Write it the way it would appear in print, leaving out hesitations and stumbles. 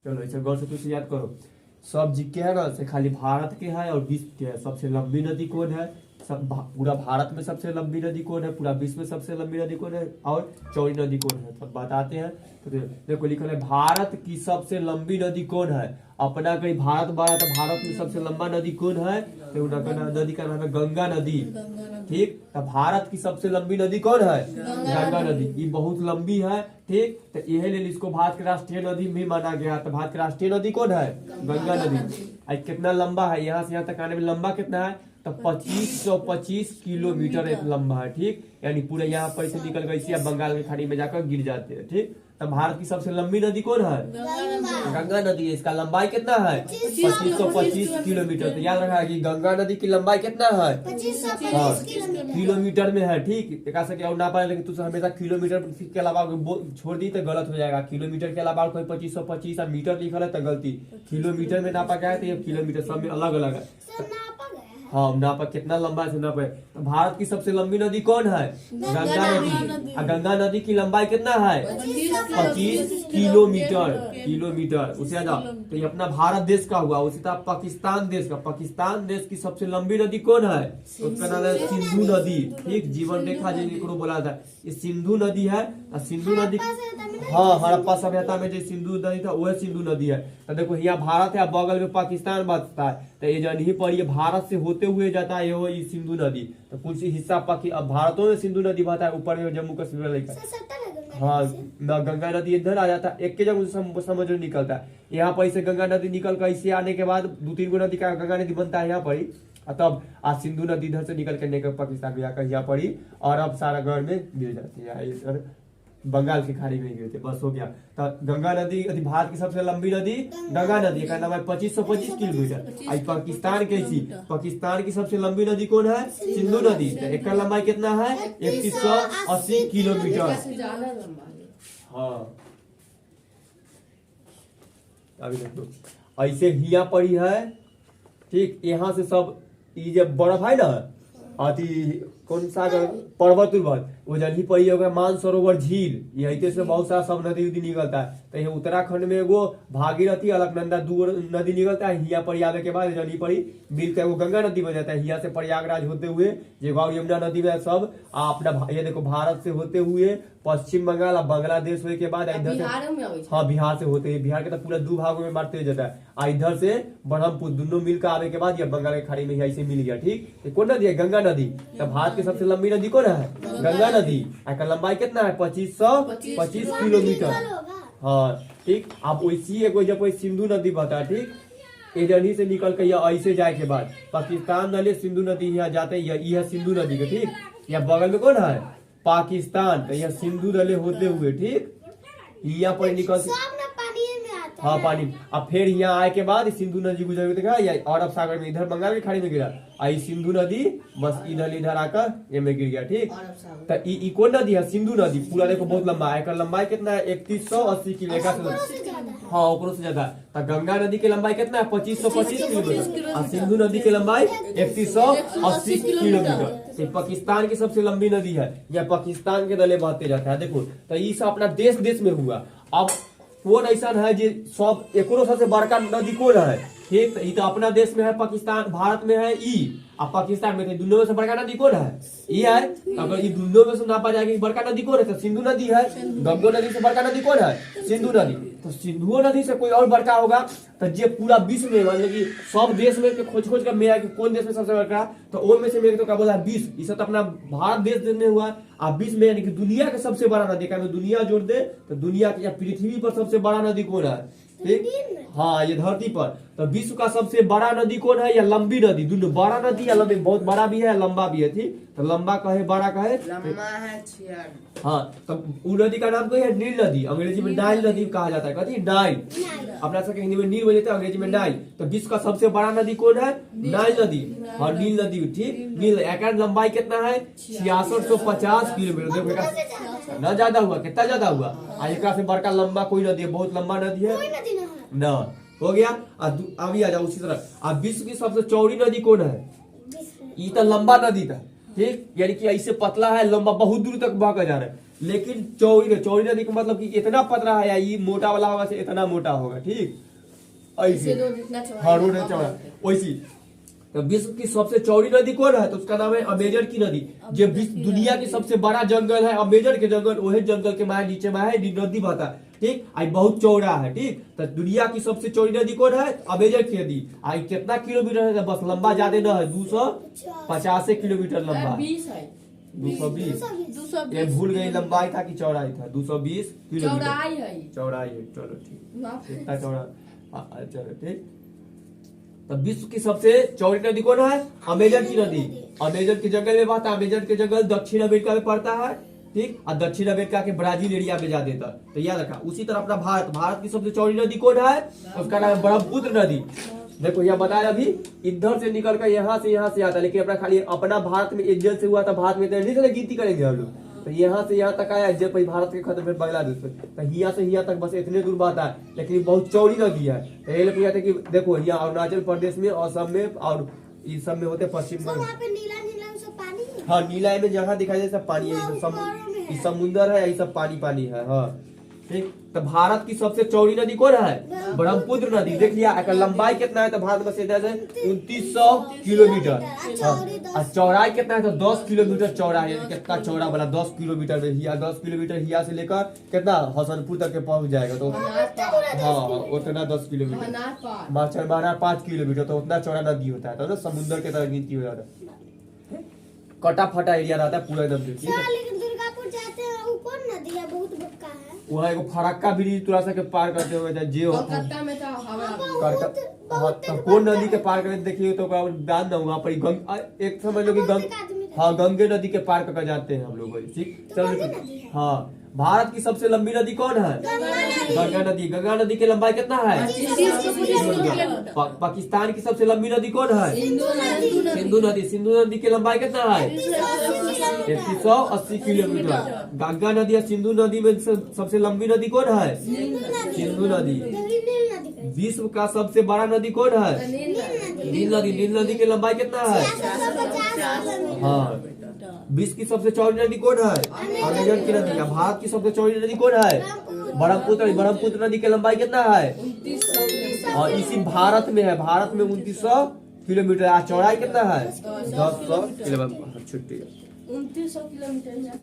चलो इसे गौर से तुझे याद करो। सब जी के है ना से खाली भारत के है और विश्व के है। सबसे लंबी नदी कौन है? पूरा भारत में सबसे लंबी नदी कौन है? पूरा विश्व में सबसे लंबी नदी कौन है? और चौड़ी नदी कौन है? सब बताते हैं। तो देखो लिखा है भारत की सबसे लंबी नदी कौन है। अपना कहीं भारत बड़ा तो भारत में सबसे लंबा नदी कौन है? तो नदी का नाम है गंगा नदी। ठीक, तो भारत की सबसे लंबी नदी कौन है? गंगा नदी। ये बहुत लंबी है। ठीक, तो यही लिए इसको भारत की राष्ट्रीय नदी भी माना गया। तो भारत की राष्ट्रीय नदी कौन है? गंगा नदी। आज कितना लंबा है? यहाँ से यहाँ तक आने में लंबा कितना है? तो 2525 किलोमीटर एक लंबा है। ठीक, यानी पूरे यहाँ पर से निकल गई या बंगाल की खाड़ी में जाकर गिर जाते हैं। ठीक, तो भारत की सबसे लंबी नदी कौन है? गंगा नदी है। इसका लंबाई कितना है? 2525 किलोमीटर। तो याद रखा कि गंगा नदी की लंबाई कितना है? 2525 किलोमीटर में है। ठीक, एक से और ना पाए, लेकिन तुझे हमेशा किलोमीटर के अलावा छोड़ दी तो गलत हो जाएगा। किलोमीटर के अलावा कोई 2525 मीटर लिखल है तो गलती। किलोमीटर में नापा गया है तो ये किलोमीटर सब में अलग अलग है। हाँ, नापा कितना लंबा है नापे। तो भारत की सबसे लंबी नदी कौन है? गंगा नदी। और गंगा नदी की लंबाई कितना है? 25 किलोमीटर। उसे आ जाओ। तो ये अपना भारत देश का हुआ। उसी तरह पाकिस्तान देश का। पाकिस्तान देश की सबसे लंबी नदी कौन है? तो उसका नाम है सिंधु नदी। ठीक, जीवन रेखा जिनको बोला था ये सिंधु नदी है। सिंधु नदी, हाँ, हड़प्पा सभ्यता में जो सिंधु नदी था वह सिंधु नदी है। तो देखो यहाँ भारत है, बगल में पाकिस्तान बसता है। तो ये जन ही पर ये भारत से होते हुए जाता है ये सिंधु नदी। तो कुछ हिस्सा भारतों में सिंधु नदी बहता है, ऊपर में जम्मू कश्मीर लेकर। हाँ, गंगा नदी इधर आ जाता है, एक के जगह समझ निकलता है। यहाँ पर इसे गंगा नदी निकल कर इसे आने के बाद 2-3 गो नदी का गंगा नदी बनता है यहाँ पर ही। तब आज सिंधु नदी इधर से निकल कर पाकिस्तान में जाकर यहाँ पड़ी और अब सारा घर में गिर जाती है, बंगाल की खाड़ी में गिरते। बस हो गया। तो गंगा नदी भारत की सबसे लंबी नदी गंगा नदी का नाम है 2525 किलोमीटर। आज पाकिस्तान कैसी? पाकिस्तान की सबसे लंबी नदी कौन है? सिंधु नदी। तो एक का लंबाई कितना है? 3180 किलोमीटर। हाँ, अभी देखो ऐसे हिया पड़ी है। ठीक, यहाँ से सब ये जब बर्फ है ना, अति कौन सा पर्वत वो जल्दी पड़ी होगा मानसरोवर झील। यही से बहुत सारा सब नदी उदी निकलता है। तो यहाँ उत्तराखंड में एगो भागीरथी अलकनंदा 2 नदी निकलता है। हिया पर आवे के बाद जल्दी पड़ी मिलकर एगो गंगा नदी बन जाता है। हिया से प्रयागराज होते हुए ये गौर यमुना नदी में सब अपना ये देखो भारत से होते हुए पश्चिम बंगाल और बांग्लादेश होने के बाद इधर से, हाँ, बिहार से होते हैं। बिहार के तो पूरा 2 भागों में बांटते जाता है। इधर से ब्रह्मपुत्र दोनों मिलकर आने के बाद ये बंगाल की खाड़ी में ऐसे मिल गया। ठीक, कौन नदी है? गंगा नदी। तो भारत की सबसे लंबी नदी कौन है? गंगा नदी। का लंबाई कितना है? 2525 किलोमीटर। हाँ, ठीक, आप वैसी जब सिंधु नदी बता। ठीक, एजनी से निकल कर या ऐसे जाए के बाद पाकिस्तान नले सिंधु नदी यहाँ जाते यह सिंधु नदी के। ठीक, यहाँ बगल में कौन है? पाकिस्तान। तो यह सिंधु नदी होते हुए, ठीक, यहाँ पर निकल, हाँ, पानी। अब फिर यहाँ आए के बाद सिंधु नदी गुजर गया अरब सागर में, इधर बंगाल की खाड़ी में गिरा। आई सिंधु नदी बस इधर आकर ये में गिर गया। ठीक, तो कौन नदी है? सिंधु नदी। पूरा देखो बहुत लंबा है। लंबाई कितना है? 3180 किलोमीटर। हाँ, ओकरो से ज्यादा। तो गंगा नदी की लंबाई कितना है? 2525 किलोमीटर। और सिंधु नदी की लंबाई 3180 किलोमीटर। पाकिस्तान की सबसे लंबी नदी है। यह पाकिस्तान के दले बहते जाता है। देखो, तो ये सब अपना देश में हुआ। अब कौन ऐसा है जो सब एको सबसे बड़का नदी कौन है? ठीक, ये तो अपना देश में है, पाकिस्तान, भारत में है ई, और पाकिस्तान में दोनों में से बड़का नदी कौन है? ये है। अगर ये दोनों में से नापा जाएगा बड़का नदी कौन है? तो सिंधु नदी है। गंगा नदी से बड़का नदी कौन है? सिंधु नदी। तो सिंधु नदी से कोई और बड़का होगा तो ये पूरा विश्व में मतलब कि सब देश में खोज कर मेरा कौन देश में सबसे बड़का, तो वो में से मेरे तो क्या बोला 20। इसे तो अपना भारत देश में हुआ। आप 20 में यानी कि दुनिया का सबसे बड़ा नदी का दुनिया जोड़ दे तो दुनिया की पृथ्वी पर सबसे बड़ा नदी कौन है? ठीक, हाँ, ये धरती पर। तो विश्व का सबसे बड़ा नदी कौन है? या लंबी नदी। दोनों बड़ा नदी या लंबी, बहुत बड़ा भी है लंबा भी है। ठीक, तो लंबा कहे बड़ा कहे लंबा है 6। हाँ, तो वो नदी का नाम है नील नदी। अंग्रेजी में नाइल नदी कहा जाता है। कहती नाइल, अपना सबके हिंदी में नील बोलते हैं, अंग्रेजी में नाइल। तो विश्व का सबसे बड़ा नदी कौन है? नाइल नदी। और नील नदी। ठीक, नील। एक लंबाई कितना है? 6650 किलोमीटर। देखो न ज्यादा हुआ, कितना ज्यादा हुआ। एक से बड़का लंबा कोई नदी है, बहुत लंबा नदी है ना। हो गया। अभी आ जाओ उसी तरह। अब विश्व की सबसे चौड़ी नदी कौन है? ये तो लंबा नदी था। ठीक, यानी कि ऐसे पतला है, लंबा बहुत दूर तक बह कर जा रहा है। लेकिन चौड़ी नदी का मतलब कि इतना पतला है या ये मोटा वाला होगा से इतना मोटा होगा, ठीक ऐसे। हाँ रोड है चौड़ा वैसी। तो विश्व की सबसे चौड़ी नदी कौन है? तो उसका नाम है अमेजन की नदी। जो दुनिया की सबसे बड़ा जंगल है अमेजन के जंगल, वही जंगल के माए नीचे में है नदी बहता है, ठीक। आई बहुत चौड़ा है, ठीक। तो दुनिया की सबसे चौड़ी नदी कौन है? अमेजन की नदी। आई कितना किलोमीटर है? बस लंबा ज्यादा न है, 250 किलोमीटर लंबा, 220। ये भूल गई लंबाई था कि चौड़ाई था, 220 किलोमीटर चौड़ाई है। चलो ठीक, इतना चौड़ा, चलो ठीक। तो विश्व की सबसे चौड़ी नदी कौन है? अमेजन की नदी। अमेजन के जंगल में बहता है। अमेजन के जंगल दक्षिण अमेरिका में पड़ता है, ठीक। और दक्षिण अमेरिका के ब्राजील एरिया में जा देता है। तो याद रखा। उसी तरह अपना भारत की सबसे चौड़ी नदी कौन है? उसका नाम है ब्रह्मपुत्र नदी। देखो यह बताया अभी इधर से निकल कर यहाँ से आता है, लेकिन अपना खाली अपना भारत में इंजन से हुआ था, भारत में नहीं से गिनती करेंगे हम लोग। तो यहाँ से यहाँ तक आया, जब भारत के खत्म फिर बांग्लादेश में, तो यहाँ से यहाँ तक बस इतने दूर बहता है, लेकिन बहुत चौड़ी नदी है। तो ये लोग कहते हैं कि देखो यहाँ अरुणाचल प्रदेश में, असम में और इस सब में होते पश्चिम में। हाँ नीला में जहाँ दिखाई दे सब पानी है, समुन्द्र है, यही सब पानी है। हाँ ठीक। तो भारत की सबसे चौड़ी नदी कौन है? ब्रह्मपुत्र नदी। देख लिया एक लंबाई कितना है? तो भारत में से 2900 किलोमीटर। और चौड़ाई कितना है? तो 10 किलोमीटर चौड़ा है। कितना चौड़ा वाला 10 किलोमीटर में हिया, 10 किलोमीटर हिया से लेकर कितना हसनपुर तक के पहुंच जाएगा। तो हाँ उतना 10 किलोमीटर, माना 5 किलोमीटर, तो उतना चौड़ा नदी होता है। तो ना समुद्र के तरह गिनती हो जाता है, कटा फटा एरिया रहता है पूरा एकदम, ठीक है। वहाँ एगो फरक्का ब्रिज थोड़ा सा के पार करते हुए जे होता है कौन नदी के पार करते देखिए तो दान ना वहाँ पर एक समझ लो कि हाँ गंगे नदी के पार कर जाते हैं हम लोग, ठीक। चलो हाँ। भारत की सबसे लंबी नदी कौन है? गंगा नदी। गंगा नदी की लंबाई कितना है? पाकिस्तान की सबसे लंबी नदी कौन है? सिंधु नदी। सिंधु नदी की लंबाई कितना है? 180 किलोमीटर। गंगा नदी और सिंधु नदी में सबसे लंबी नदी कौन है? सिंधु नदी। विश्व का सबसे बड़ा नदी कौन है? नील नदी। नील नदी की लंबाई कितना है? हाँ। विश्व की सबसे चौड़ी नदी कौन है? अमेजन की नदी। भारत की सबसे चौड़ी नदी कौन है? ब्रह्मपुत्र। ब्रह्मपुत्र नदी की लंबाई कितना है? और इसी भारत में है। भारत में 2900 किलोमीटर। चौड़ाई कितना है? 10 किलोमीटर। छुट्टी 2900 किलोमीटर।